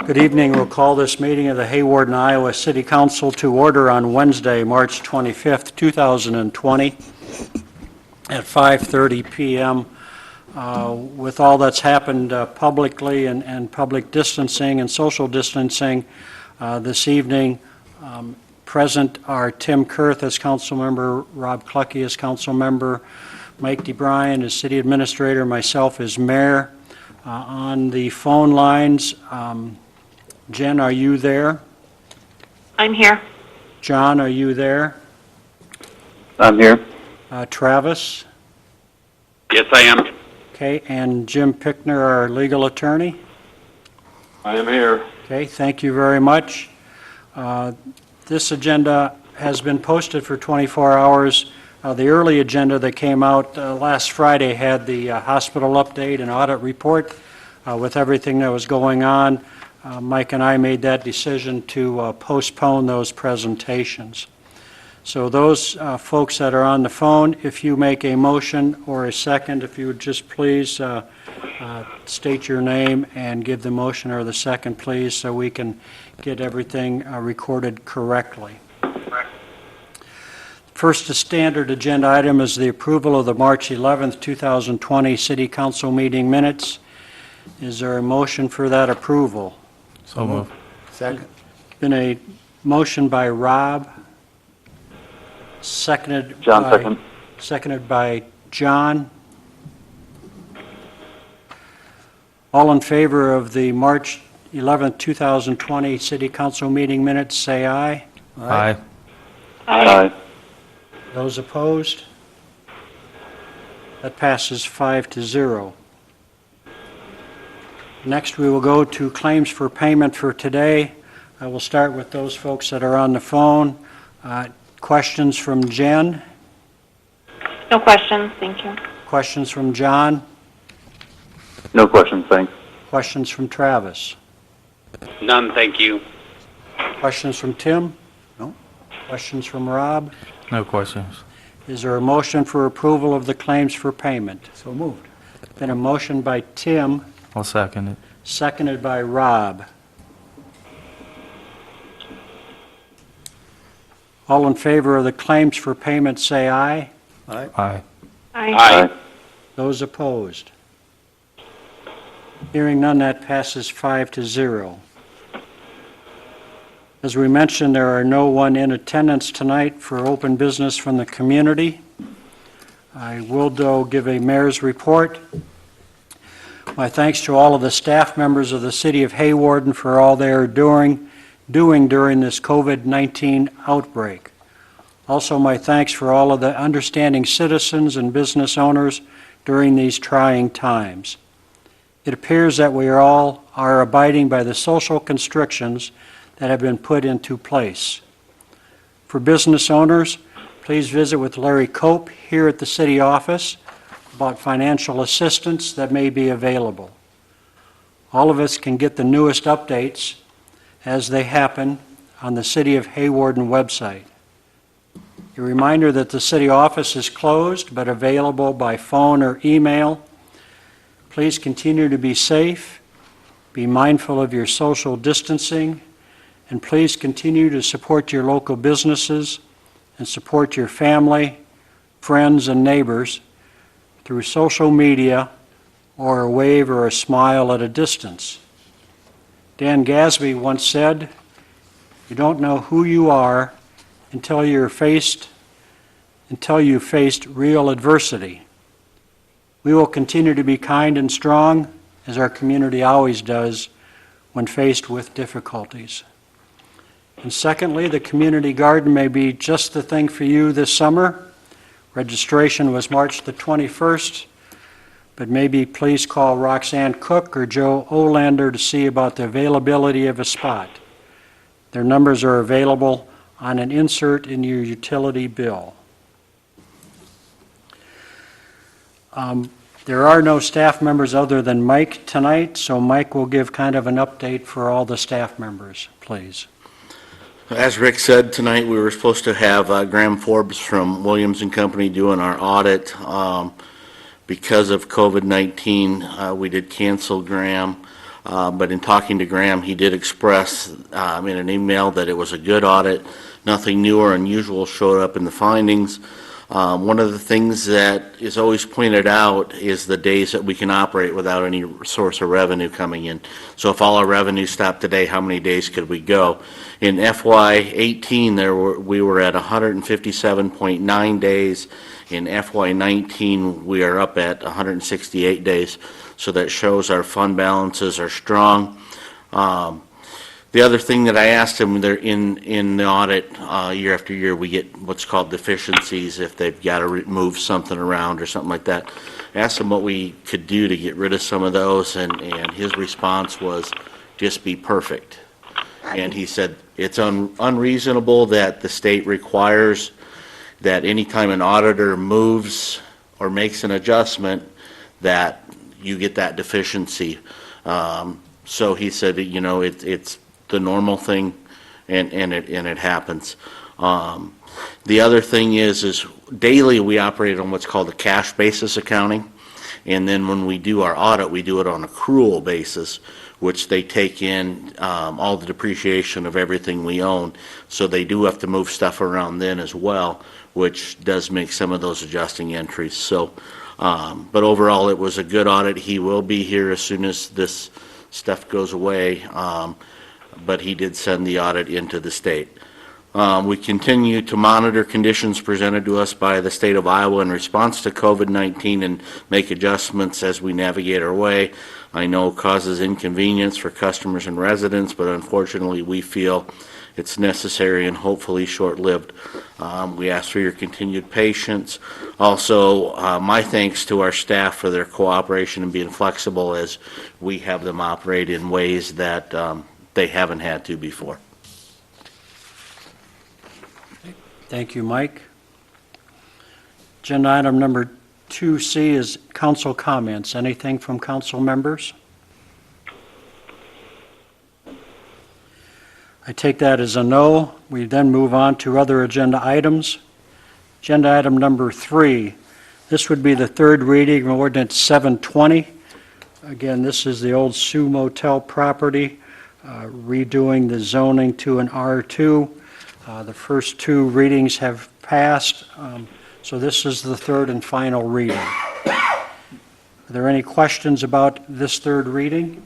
Good evening. We'll call this meeting of the Hawarden, Iowa City Council to order on Wednesday, March 25th, 2020 at 5:30 p.m. With all that's happened publicly and public distancing and social distancing this evening, present are Tim Kurth as council member, Rob Clucky as council member, Mike DeBryan as city administrator, myself as mayor. On the phone lines, Jen, are you there? I'm here. John, are you there? I'm here. Travis? Yes, I am. Okay, and Jim Pickner, our legal attorney? I am here. Okay, thank you very much. This agenda has been posted for 24 hours. The early agenda that came out last Friday had the hospital update and audit report with everything that was going on. Mike and I made that decision to postpone those presentations. So those folks that are on the phone, if you make a motion or a second, if you would just please state your name and give the motion or the second, please, so we can get everything recorded correctly. First standard agenda item is the approval of the March 11th, 2020 City Council meeting minutes. Is there a motion for that approval? So moved. Second. Been a motion by Rob, seconded by John. All in favor of the March 11th, 2020 City Council meeting minutes, say aye. Aye. Aye. Those opposed? That passes 5-0. Next, we will go to claims for payment for today. I will start with those folks that are on the phone. Questions from Jen? No questions, thank you. Questions from John? No questions, thanks. Questions from Travis? None, thank you. Questions from Tim? No. Questions from Rob? No questions. Is there a motion for approval of the claims for payment? So moved. Been a motion by Tim, I'll second it. seconded by Rob. All in favor of the claims for payment, say aye. Aye. Aye. Those opposed? Hearing none, that passes 5-0. As we mentioned, there are no one in attendance tonight for open business from the community. I will, though, give a mayor's report. My thanks to all of the staff members of the City of Hawarden for all they are doing during this COVID-19 outbreak. Also, my thanks for all of the understanding citizens and business owners during these trying times. It appears that we all are abiding by the social constrictions that have been put into place. For business owners, please visit with Larry Cope here at the city office about financial assistance that may be available. All of us can get the newest updates as they happen on the City of Hawarden website. A reminder that the city office is closed but available by phone or email. Please continue to be safe, be mindful of your social distancing, and please continue to support your local businesses and support your family, friends, and neighbors through social media or a wave or a smile at a distance. Dan Gasby once said, "You don't know who you are until you faced real adversity." We will continue to be kind and strong, as our community always does, when faced with difficulties. And secondly, the community garden may be just the thing for you this summer. Registration was March the 21st, but maybe please call Roxanne Cook or Joe Olander to see about the availability of a spot. Their numbers are available on an insert in your utility bill. There are no staff members other than Mike tonight, so Mike will give kind of an update for all the staff members, please. As Rick said, tonight we were supposed to have Graham Forbes from Williams & Company doing our audit. Because of COVID-19, we did cancel Graham. But in talking to Graham, he did express in an email that it was a good audit. Nothing new or unusual showed up in the findings. One of the things that is always pointed out is the days that we can operate without any source of revenue coming in. So if all our revenue stopped today, how many days could we go? In FY18, we were at 157.9 days. In FY19, we are up at 168 days. So that shows our fund balances are strong. The other thing that I asked him, in the audit, year after year, we get what's called deficiencies if they've got to move something around or something like that. I asked him what we could do to get rid of some of those, and his response was, just be perfect. And he said, it's unreasonable that the state requires that anytime an auditor moves or makes an adjustment, that you get that deficiency. So he said, it's the normal thing, and it happens. The other thing is daily we operate on what's called a cash basis accounting, and then when we do our audit, we do it on accrual basis, which they take in all the depreciation of everything we own. So they do have to move stuff around then as well, which does make some of those adjusting entries. So, but overall, it was a good audit. He will be here as soon as this stuff goes away. But he did send the audit into the state. We continue to monitor conditions presented to us by the state of Iowa in response to COVID-19 and make adjustments as we navigate our way. I know it causes inconvenience for customers and residents, but unfortunately we feel it's necessary and hopefully short-lived. We ask for your continued patience. Also, my thanks to our staff for their cooperation and being flexible as we have them operate in ways that they haven't had to before. Thank you, Mike. Agenda item number 2C is council comments. Anything from council members? I take that as a no. We then move on to other agenda items. Agenda item number 3. This would be the third reading of ordinance 720. Again, this is the old Sioux Motel property, redoing the zoning to an R2. The first 2 readings have passed, so this is the third and final reading. Are there any questions about this third reading?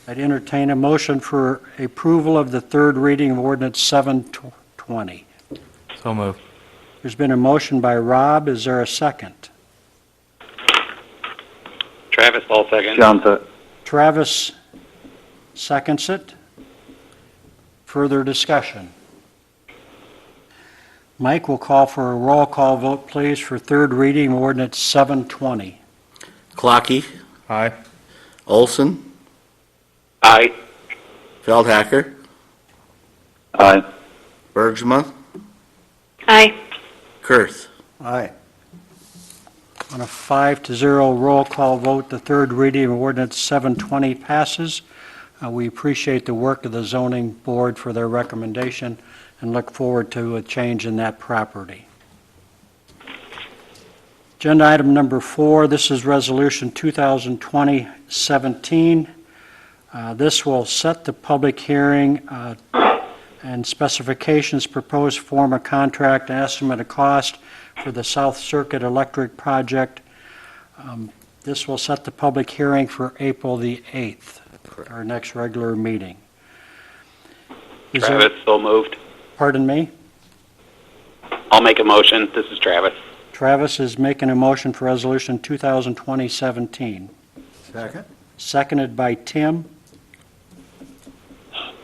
I'd entertain a motion for approval of the third reading of ordinance 720. So moved. There's been a motion by Rob. Is there a second? Travis, all second. John, Travis seconds it. Further discussion? Mike will call for a roll call vote, please, for third reading of ordinance 720. Clocky, Aye. Olson, Aye. Feldhacker, aye. Bergsma, Aye. Kurth. Aye. On a 5-0 roll call vote, the third reading of ordinance 720 passes. We appreciate the work of the zoning board for their recommendation and look forward to a change in that property. Agenda item number 4, this is resolution 2020-17. This will set the public hearing and specifications, proposed form of contract, and estimate of cost for the South Circuit Electric Project. This will set the public hearing for April the 8th, our next regular meeting. Is there- Travis, so moved. Pardon me? I'll make a motion. This is Travis. Travis is making a motion for resolution 2020-17. Second? Seconded by Tim. A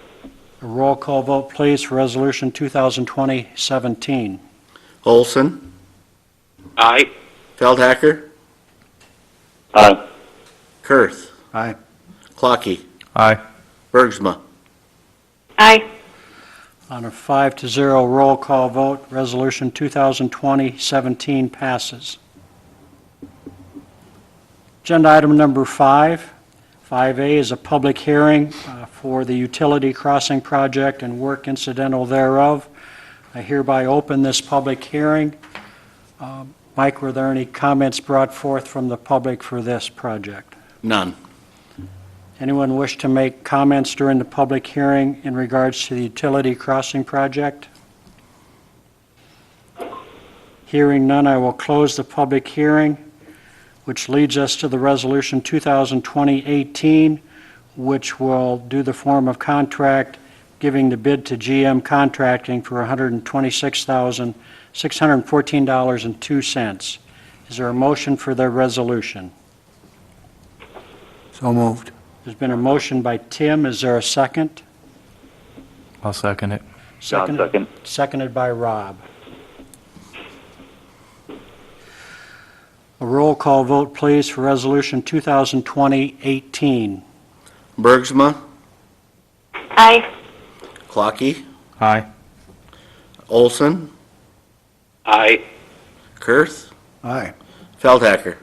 roll call vote, please, for resolution 2020-17. Olson, Aye. Feldhacker, Aye. Kurth, Aye. Clocky, Aye. Bergsma. Aye. On a 5-0 roll call vote, resolution 2020-17 passes. Agenda item number 5. 5A is a public hearing for the utility crossing project and work incidental thereof. I hereby open this public hearing. Mike, were there any comments brought forth from the public for this project? None. Anyone wish to make comments during the public hearing in regards to the utility crossing project? Hearing none, I will close the public hearing, which leads us to the Resolution 2020-18, which will do the form of contract giving the bid to GM Contracting for $126,614.02. Is there a motion for the resolution? So moved. There's been a motion by Tim. Is there a second? I'll second it. John, second. Seconded by Rob. A roll call vote, please, for Resolution 2020-18. Bergsma, Aye. Clocky, Aye. Olson, Aye. Kurth, Aye. Feldhacker.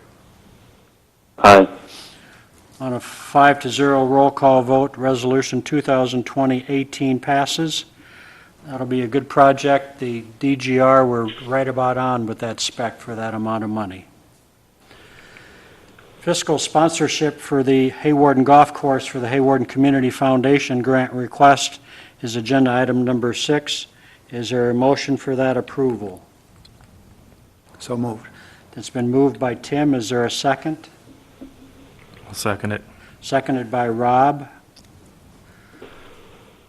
Aye. On a 5-0 roll call vote, Resolution 2020-18 passes. That'll be a good project. The DGR were right about on with that spec for that amount of money. Fiscal sponsorship for the Hawarden Golf Course for the Hawarden Community Foundation grant request is agenda item number 6. Is there a motion for that approval? So moved. It's been moved by Tim. Is there a second? I'll second it. Seconded by Rob.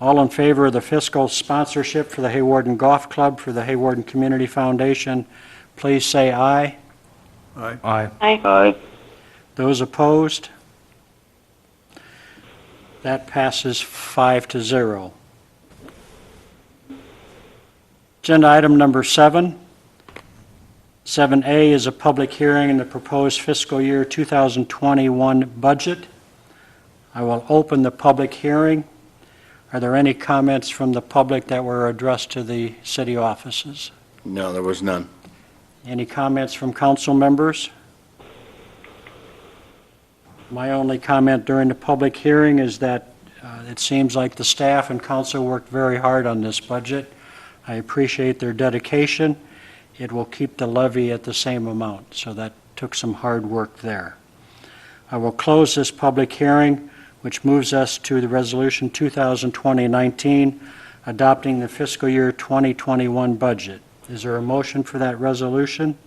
All in favor of the fiscal sponsorship for the Hawarden Golf Club for the Hawarden Community Foundation, please say aye. Aye. Aye. Aye. Aye. Those opposed? That passes 5-0. Agenda item number 7. 7A is a public hearing in the proposed fiscal year 2021 budget. I will open the public hearing. Are there any comments from the public that were addressed to the city offices? No, there was none. Any comments from council members? My only comment during the public hearing is that it seems like the staff and council worked very hard on this budget. I appreciate their dedication. It will keep the levy at the same amount, so that took some hard work there. I will close this public hearing, which moves us to the Resolution 2020-19, adopting the fiscal year 2021 budget. Is there a motion for that resolution?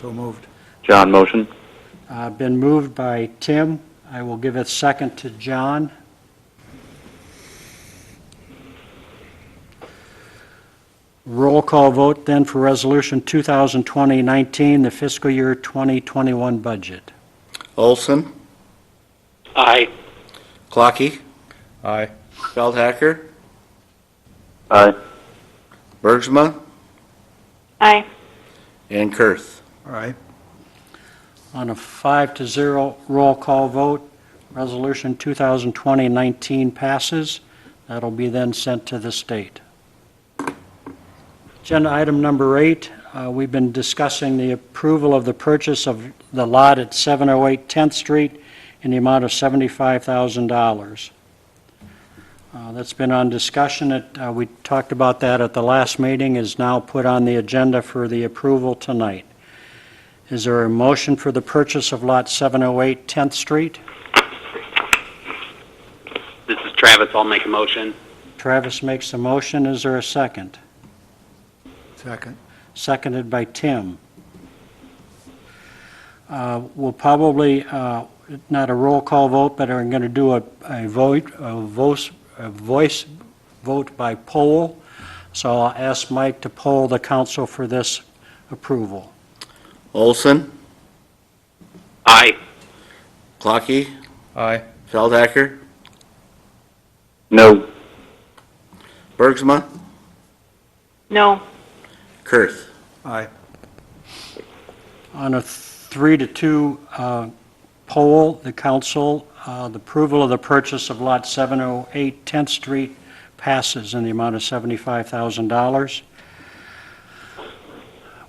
So moved. John, motion. Been moved by Tim. I will give a second to John. Roll call vote then for Resolution 2020-19, the fiscal year 2021 budget. Olson, Aye. Clocky, Aye. Feldhacker, Aye. Bergsma, Aye. and Kurth. Aye. On a 5-0 roll call vote, Resolution 2020-19 passes. That'll be then sent to the state. Agenda item number 8, we've been discussing the approval of the purchase of the lot at 708 10th Street in the amount of $75,000. That's been on discussion. We talked about that at the last meeting, is now put on the agenda for the approval tonight. Is there a motion for the purchase of lot 708 10th Street? This is Travis. I'll make a motion. Travis makes the motion. Is there a second? Second. Seconded by Tim. We'll probably, not a roll call vote, but I'm going to do a voice vote by poll. So I'll ask Mike to poll the council for this approval. Olson, Aye. Clocky, Aye. Feldhacker, No. Bergsma, No. Kurth. Aye. On a 3-2 poll, the council, the approval of the purchase of lot 708 10th Street passes in the amount of $75,000.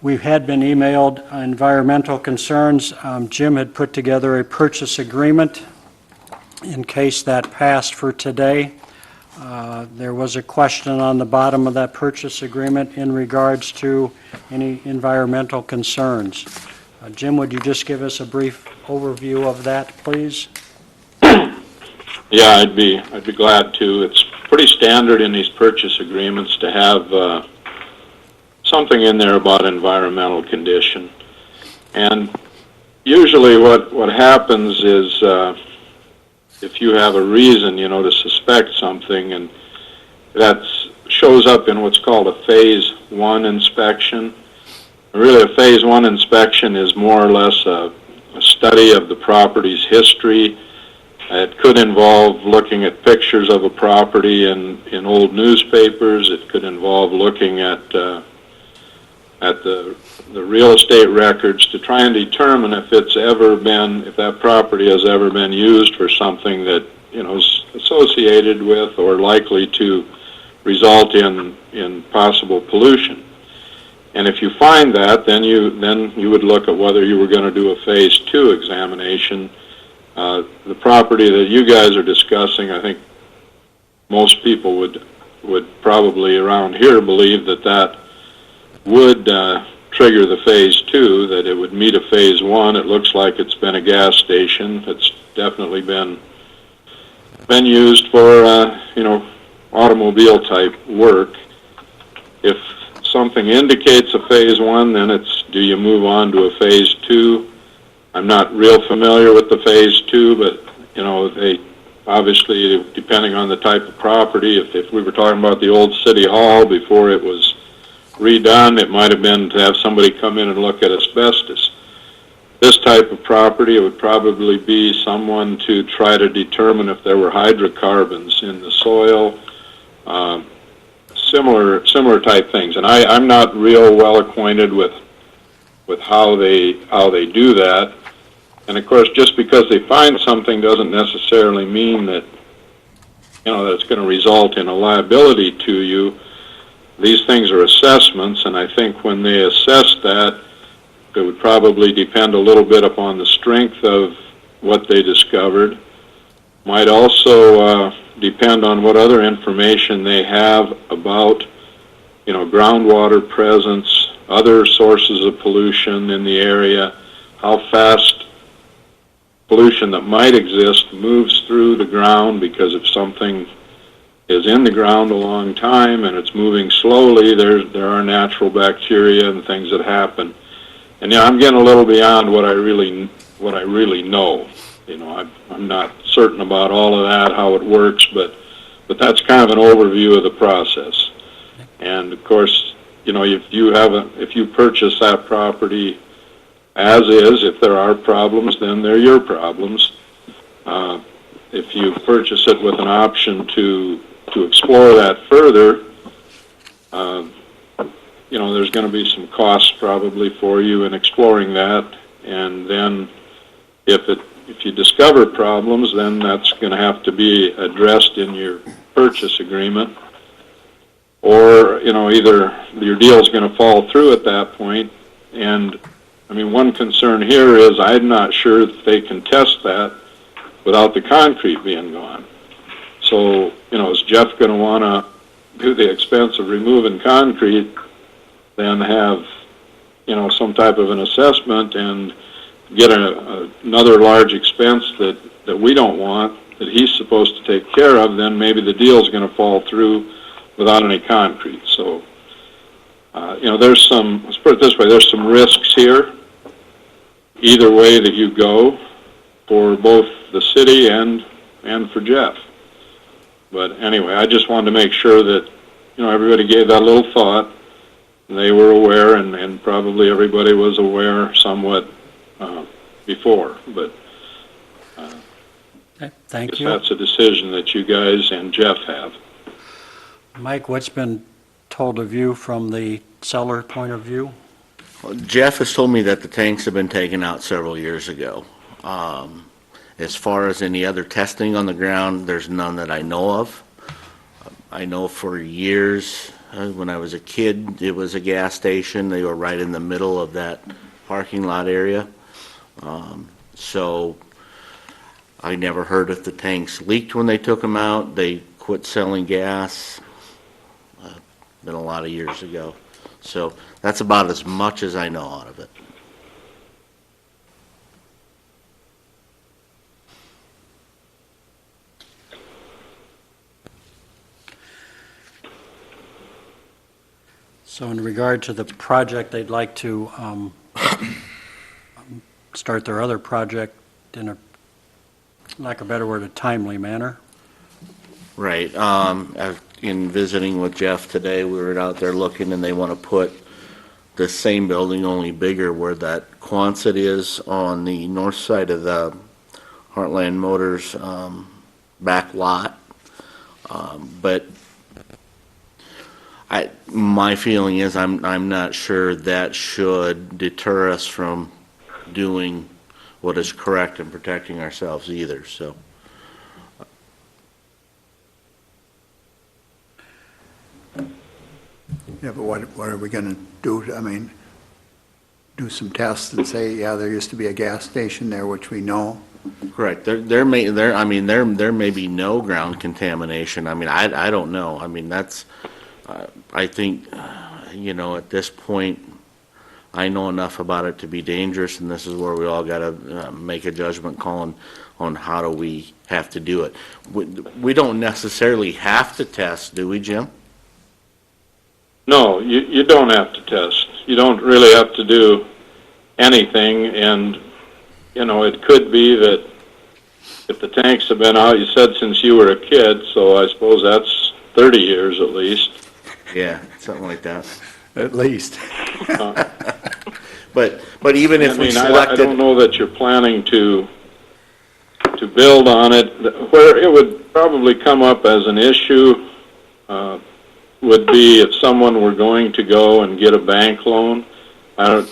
We had been emailed environmental concerns. Jim had put together a purchase agreement in case that passed for today. There was a question on the bottom of that purchase agreement in regards to any environmental concerns. Jim, would you just give us a brief overview of that, please? Yeah, I'd be glad to. It's pretty standard in these purchase agreements to have something in there about environmental condition. And usually what happens is if you have a reason, to suspect something, and that shows up in what's called a Phase 1 inspection. Really, a Phase 1 inspection is more or less a study of the property's history. It could involve looking at pictures of a property in old newspapers. It could involve looking at the real estate records to try and determine if that property has ever been used for something that is associated with or likely to result in possible pollution. And if you find that, then you would look at whether you were going to do a Phase 2 examination. The property that you guys are discussing, I think most people would probably around here believe that would trigger the Phase 2, that it would meet a Phase 1. It looks like it's been a gas station. It's definitely been used for automobile type work. If something indicates a Phase 1, then it's, do you move on to a Phase 2? I'm not real familiar with the Phase 2, but they obviously, depending on the type of property, if we were talking about the old city hall before it was redone, it might have been to have somebody come in and look at asbestos. This type of property, it would probably be someone to try to determine if there were hydrocarbons in the soil, similar type things. And I'm not real well acquainted with how they do that. And of course, just because they find something doesn't necessarily mean that that it's going to result in a liability to you. These things are assessments, and I think when they assess that, it would probably depend a little bit upon the strength of what they discovered. Might also depend on what other information they have about, groundwater presence, other sources of pollution in the area, how fast pollution that might exist moves through the ground, because if something is in the ground a long time and it's moving slowly, there are natural bacteria and things that happen. And I'm getting a little beyond what I really know. I'm not certain about all of that, how it works, but that's kind of an overview of the process. And of course, if you purchase that property as is, if there are problems, then they're your problems. If you purchase it with an option to explore that further, there's going to be some costs probably for you in exploring that. And then if you discover problems, then that's going to have to be addressed in your purchase agreement. Or, either your deal's going to fall through at that point. And, one concern here is I'm not sure that they can test that without the concrete being gone. So, is Jeff going to want to do the expense of removing concrete, then have, some type of an assessment and get another large expense that we don't want, that he's supposed to take care of, then maybe the deal's going to fall through without any concrete. So, there's let's put it this way, there's some risks here, either way that you go, for both the city and for Jeff. But anyway, I just wanted to make sure that, everybody gave that a little thought. They were aware, and probably everybody was aware somewhat before. But Okay, thank you. that's a decision that you guys and Jeff have. Mike, what's been told of you from the seller point of view? Jeff has told me that the tanks have been taken out several years ago. As far as any other testing on the ground, there's none that I know of. I know for years, when I was a kid, it was a gas station. They were right in the middle of that parking lot area. So I never heard if the tanks leaked when they took them out. They quit selling gas. Been a lot of years ago. So that's about as much as I know out of it. So in regard to the project, they'd like to start their other project in a, lack of a better word, a timely manner. Right. In visiting with Jeff today, we were out there looking, and they want to put the same building, only bigger, where that Quonset is on the north side of the Heartland Motors back lot. But my feeling is I'm not sure that should deter us from doing what is correct and protecting ourselves either, so. Yeah, but what are we going to do? I mean, do some tests and say, yeah, there used to be a gas station there, which we know. Correct. There may be no ground contamination. I mean, I don't know. I mean, that's, I think, at this point, I know enough about it to be dangerous, and this is where we all got to make a judgment call on how do we have to do it. We don't necessarily have to test, do we, Jim? No, you don't have to test. You don't really have to do anything, and, it could be that if the tanks have been out, you said since you were a kid, so I suppose that's 30 years at least. Yeah, something like that. At least. But even if we I selected, don't know that you're planning to build on it. Where it would probably come up as an issue would be if someone were going to go and get a bank loan. I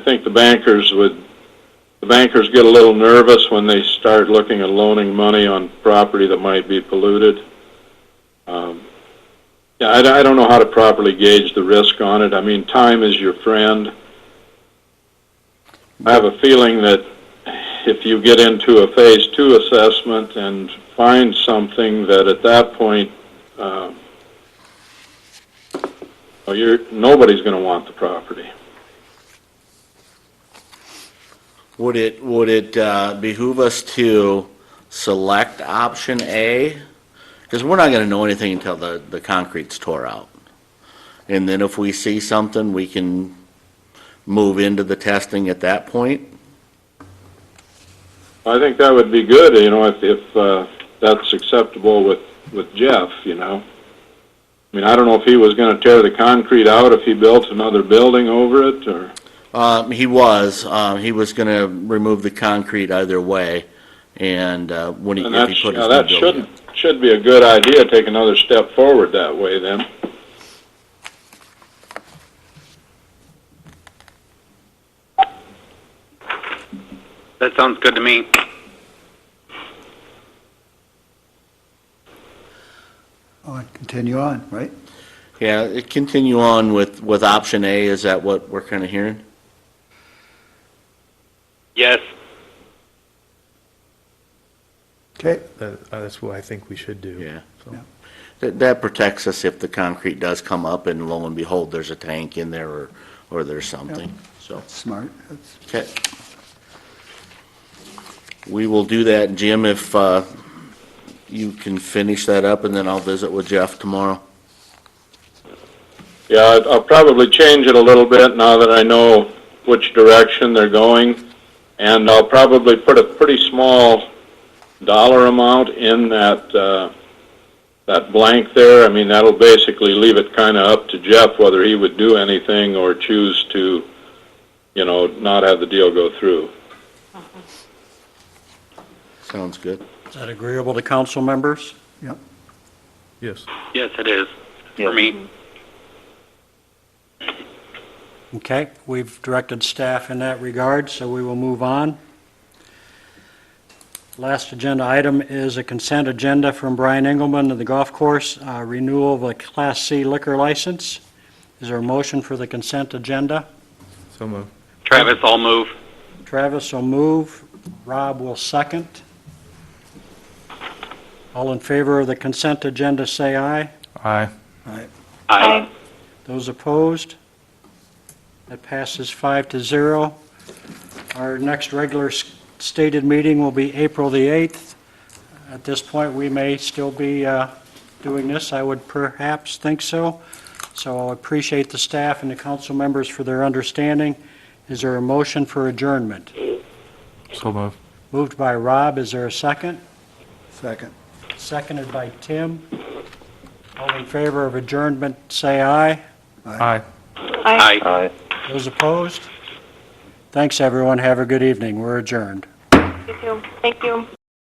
think the bankers get a little nervous when they start looking at loaning money on property that might be polluted. I don't know how to properly gauge the risk on it. I mean, time is your friend. I have a feeling that if you get into a phase 2 assessment and find something that at that point, nobody's going to want the property. would it behoove us to select option A? Because we're not going to know anything until the concrete's tore out. And then if we see something, we can move into the testing at that point. I think that would be good, if that's acceptable with Jeff, I mean, I don't know if he was going to tear the concrete out if he built another building over it, or... He was going to remove the concrete either way, and if he put his new building in. Should be a good idea, take another step forward that way then. That sounds good to me. Oh, and continue on, right? Yeah, continue on with option A. Is that what we're kind of hearing? Yes. Okay. That's what I think we should do. Yeah. So. Yeah. That protects us if the concrete does come up and lo and behold, there's a tank in there or there's something. So, Smart. okay. We will do that, Jim, if you can finish that up, and then I'll visit with Jeff tomorrow. Yeah, I'll probably change it a little bit now that I know which direction they're going, and I'll probably put a pretty small dollar amount in that blank there. I mean, that'll basically leave it kind of up to Jeff whether he would do anything or choose to, not have the deal go through. Sounds good. Is that agreeable to council members? Yep. Yes. Yes, it is. For me. Okay, we've directed staff in that regard, so we will move on. Last agenda item is a consent agenda from Brian Engelman of the golf course, renewal of a Class C liquor license. Is there a motion for the consent agenda? So moved. Travis, I'll move. Travis will move. Rob will second. All in favor of the consent agenda, say aye. Aye. All right. Aye. Those opposed? That passes 5-0. Our next regular stated meeting will be April the 8th. At this point, we may still be doing this. I would perhaps think so. So I appreciate the staff and the council members for their understanding. Is there a motion for adjournment? So move. Moved by Rob, is there a second? Second. Seconded by Tim. All in favor of adjournment, say aye. Aye. Aye. Aye. Those opposed? Thanks, everyone. Have a good evening. We're adjourned. You too. Thank you.